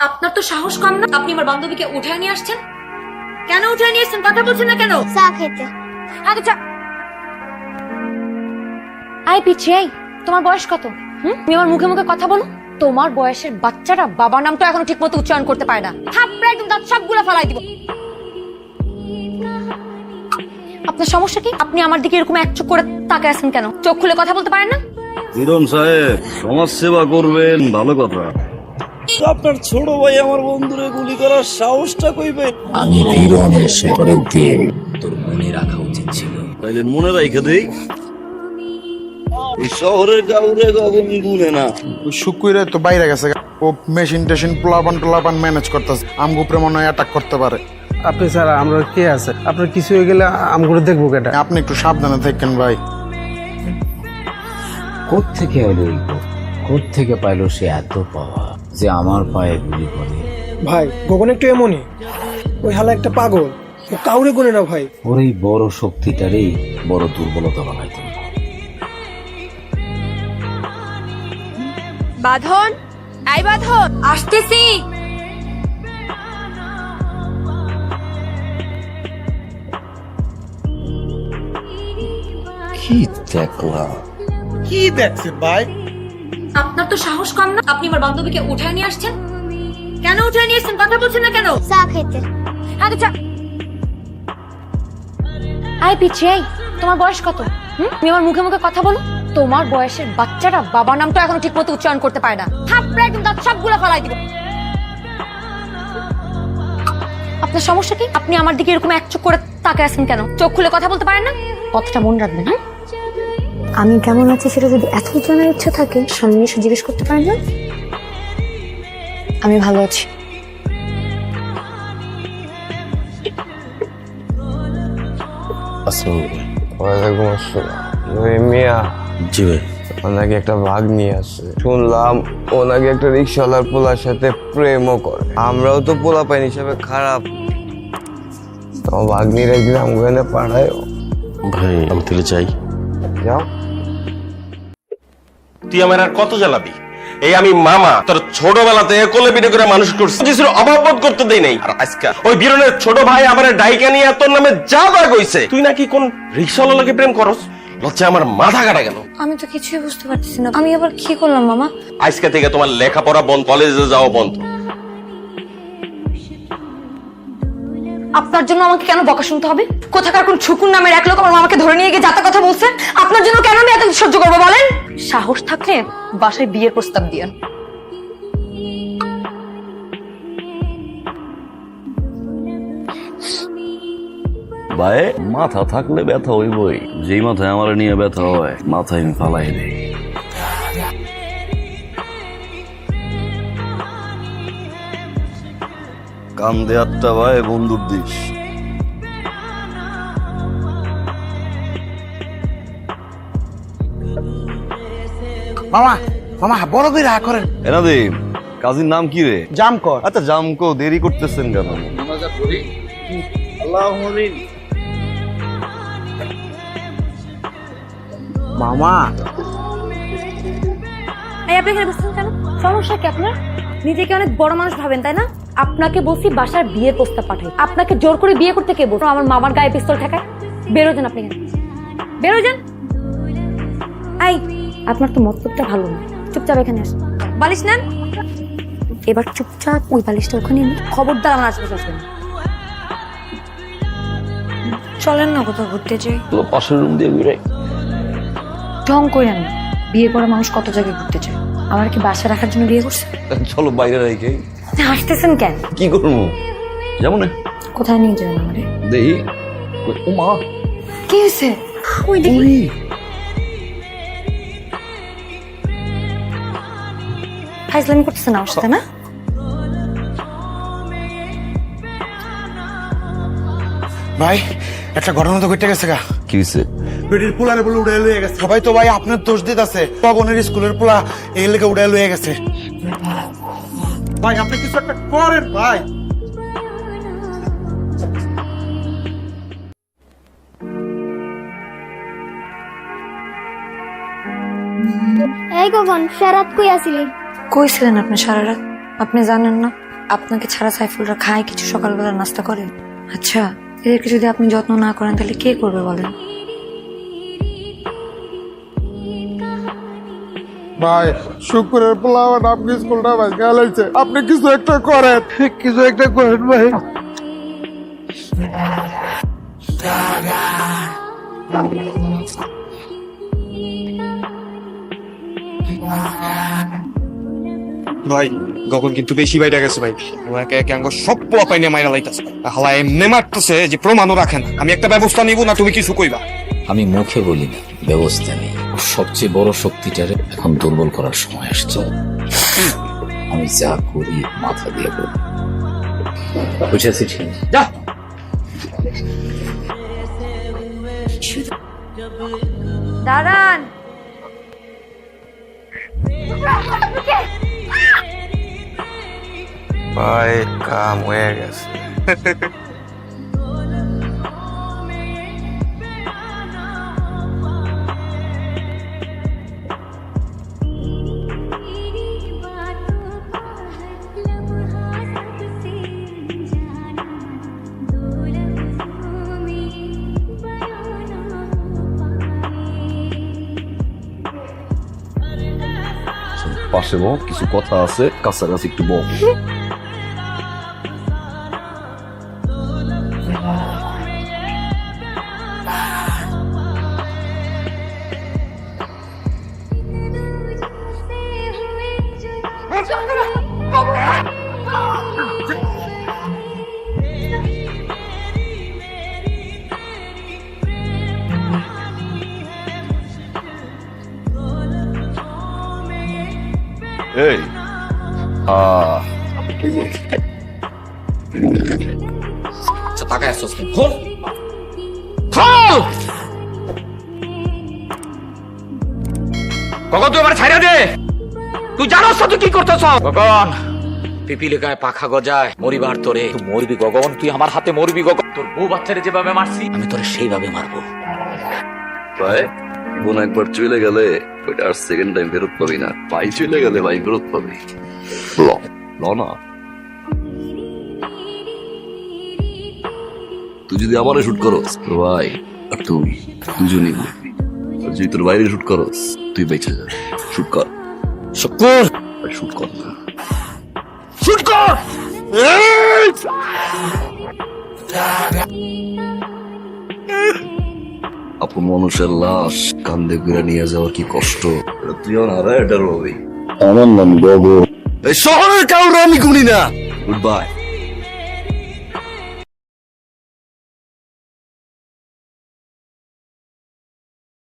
আপনার তো সাহস কম না? আপনি আমার বান্ধবীকে উঠায় নিয়ে আসছেন। কেন উঠায় নিয়ে আসছেন? কথা বলছেন না কেন? চা খেতে। আচ্ছা আই পিচ্ছি, এই তোমার বয়স কত? তুমি আমার মুখে মুখে কথা বলো। তোমার বয়সের বাচ্চারা বাবার নাম তো এখনো ঠিক মতো উচ্চারণ করতে পারে না। থাপড়ে একদম দাঁত সবগুলো ফালাই দিব। আপনার সমস্যা কি? আপনি আমার দিকে এরকম এক চোখ করে তাকায় আছেন কেন? চোখ খুলে কথা বলতে পারেন না? হিরণ সাহেব, সমাজ সেবা করবেন, ভালো কথা। আপনার ছোট ভাই আমার বন্ধুরে গুলি করার সাহসটা কইবে? আমি হিরণের শেখরের দিয়ে তোর মনে রাখা উচিত ছিল। তাইলে মনে রাখে দেই, এই শহরের কাউরে কখন গুনে না। শুকুরে তো বাইরে গেছে, ও মেশিন টেশিন পোলাপান ম্যানেজ করতেছে, আমগো উপরে মনে হয় অ্যাটাক করতে পারে। আপনি স্যার আমরা কে আছে? আপনার কিছু হয়ে গেলে আমগুলো দেখবো কেটা? আপনি একটু সাবধানে থাকেন ভাই। কোত্থেকে এলো এই কোত্থেকে পাইলো সে এত পাওয়া যে আমার পায়ে গুলি করে? ভাই গগন একটু এমনই, ওই হালা একটা পাগল, ও কাউরে গুনে না ভাই। ওর এই বড় শক্তিটারই বড় দুর্বলতা বানাই তুমি। বাঁধন, আই বাঁধন, আসতেছি। কি দেখলাম? কি দেখছেন ভাই? আপনার তো সাহস কম না? আপনি আমার বান্ধবীকে উঠায় নিয়ে আসছেন। কেন উঠায় নিয়ে আসছেন? কথা বলছেন না কেন? চা খেতে। আচ্ছা আই পিচ্ছি, এই তোমার বয়স কত? তুমি আমার মুখে মুখে কথা বলো। তোমার বয়সের বাচ্চারা বাবার নাম তো এখনো ঠিক মতো উচ্চারণ করতে পারে না। থাপড়ে একদম দাঁত সবগুলো ফালাই দিব। আপনার সমস্যা কি? আপনি আমার দিকে এরকম এক চোখ করে তাকায় আছেন কেন? চোখ খুলে কথা বলতে পারেন না? কথাটা মনে রাখবেন। হ্যাঁ, আমি কেমন আছি সেটা যদি এত জানার ইচ্ছা থাকে সামনে এসে জিজ্ঞেস করতে পারেন না? আমি ভালো আছি। ওয়ালাইকুম আসসালাম। মিয়া জি ভাই। ও নাকি একটা ভাগ নিয়ে আসছে, শুনলাম ও নাকি একটা রিক্সাওয়ালার পোলার সাথে প্রেমও করে। আমরাও তো পোলা পাইন হিসাবে খারাপ, তোমার ভাগ্নির একদিন আমগানে পাঠায়। ভাই আমি তেলে চাই। যাও। তুই আমার আর কত জ্বালাবি? এই আমি মামা তোর ছোটবেলাতে কোলে পিঠে করে মানুষ করছি, কিছুর অভাব বোধ করতে দেই নাই। আর আজকে ওই বীরনের ছোট ভাই আমার ডাইকা নিয়ে তোর নামে যা তা কইছে। তুই নাকি কোন রিক্সাওয়ালা লাগে প্রেম করস? লজ্জা আমার মাথা কাটা গেল। আমি তো কিছুই বুঝতে পারতেছি না, আমি আবার কি করলাম মামা? আজকে থেকে তোমার লেখাপড়া বন্ধ, কলেজে যাওয়া বন্ধ। আপনার জন্য আমাকে কেন বকা শুনতে হবে? কোথাকার কোন ছুকুর নামের এক লোক আমার মামাকে ধরে নিয়ে গিয়ে যাতা কথা বলছে। আপনার জন্য কেন আমি এত সহ্য করবো বলেন? সাহস থাকলে বাসায় বিয়ের প্রস্তাব দিয়েন। ভাই মাথা থাকলে ব্যথা হইবই, যেই মাথায় আমার নিয়ে ব্যথা হয় মাথায় আমি ফালাই দিই। কান্দে আটটা ভাই, বন্দুক দিস। মামা মামা বড় করে রাগ করেন। এনাদিম, কাজীর নাম কি রে? জামকর। আচ্ছা জামকো, দেরি করতেছেন কেন? মামা এই আপনি এখানে বসছেন কেন? সমস্যা কি আপনার? নিজেকে অনেক বড় মানুষ ভাবেন তাই না? আপনাকে বলছি বাসার বিয়ের প্রস্তাব পাঠাই, আপনাকে জোর করে বিয়ে করতে কে বলছো? আমার মামার গায়ে পিস্তল ঠেকায়। বেরো যান আপনি, বেরো যান। এই আপনার তো মতলবটা ভালো না, চুপচাপ এখানে আসুন। বালিশ নেন, এবার চুপচাপ ওই বালিশটা ওখানে নিন। খবরদার আমার আশেপাশে আসবেন। চলেন না কোথাও ঘুরতে যাই। পাশের রুম দিয়ে ঘুরে ঢং করেন না, বিয়ে করা মানুষ কত জায়গায় ঘুরতে চায়। আমার কি বাসা রাখার জন্য বিয়ে করছে? চলো বাইরে রেখে। আপনি হাসতেছেন কেন? কি করবো? যেমন কোথায় নিয়ে যাবেন আমারে? দেখি। ও মা, কি হয়েছে? ওই দেখি। ফাইজলামি করতেছেন আমার সাথে না? ভাই একটা ঘটনা তো ঘটে গেছে গা। কি হয়েছে? পেটের পোলারে বলে উড়ে লয়ে গেছে। সবাই তো ভাই আপনার দোষ দিতে আছে, পবনের স্কুলের পোলা এই লেগে উড়ে লয়ে গেছে। ভাই আপনি কিছু একটা করেন ভাই। এই গগন সারাত কই আসিলি? কই ছিলেন আপনি সারা রাত? আপনি জানেন না আপনাকে ছাড়া সাইফুলরা খায় কিছু, সকালবেলা নাস্তা করে? আচ্ছা, এদেরকে যদি আপনি যত্ন না করেন তাহলে কে করবে বলেন? ভাই শুক্রের পোলাওয়ান আপনি স্কুলটা ভাই গেলাইছে, আপনি কিছু একটা করেন, কিছু একটা করেন ভাই। ভাই গগন কিন্তু বেশি বাইরে গেছে ভাই, ও একে একে আঙ্গ সব পোলা পাইনে মাইরা লাইতাছে, হালা এমনি মারতেছে যে প্রমাণও রাখে না। আমি একটা ব্যবস্থা নিব না তুমি কিছু কইবা? আমি মুখে বলি না, ব্যবস্থা নেই। ওর সবচেয়ে বড় শক্তিটারে এখন দুর্বল করার সময় আসছে। আমি যা করি মাথা দিয়ে করি, বুঝেছি? ঠিক যা। দাঁড়ান, ভাই কাম হয়ে গেছে। পাশে বউ, কিছু কথা আছে, কাছাকাছি একটু বউ। এই টাকা আসছিস খোল খোল। গগন তুই আমার ছাইরা দে, তুই জানোস তুই কি করতেছ? গগন, পিপিলে গায়ে পাখা গজায়, মরিবার তোরে। তুই মরবি গগন, তুই আমার হাতে মরবি গগন। তোর বউ বাচ্চারে যেভাবে মারছি আমি তোরে সেইভাবে মারবো। ভাই বোন একবার চলে গেলে ওইটা আর সেকেন্ড টাইম ফেরত পাবি না। ভাই চলে গেলে ভাই ফেরত পাবি। না তুই যদি আমারে শুট করস তো ভাই আর তুই দুজনই মরবি। আর যদি তোর বাইরে শুট করস তুই বেঁচে যাবি। শুট কর, শুকুর শুট কর না, শুট কর। আপন মানুষের লাশ কান্দে করে নিয়ে যাওয়া কি কষ্ট, তুই আর এটার হবি। আমার নাম গগন, এই শহরের কাউরে আমি গুনি না। Good bye.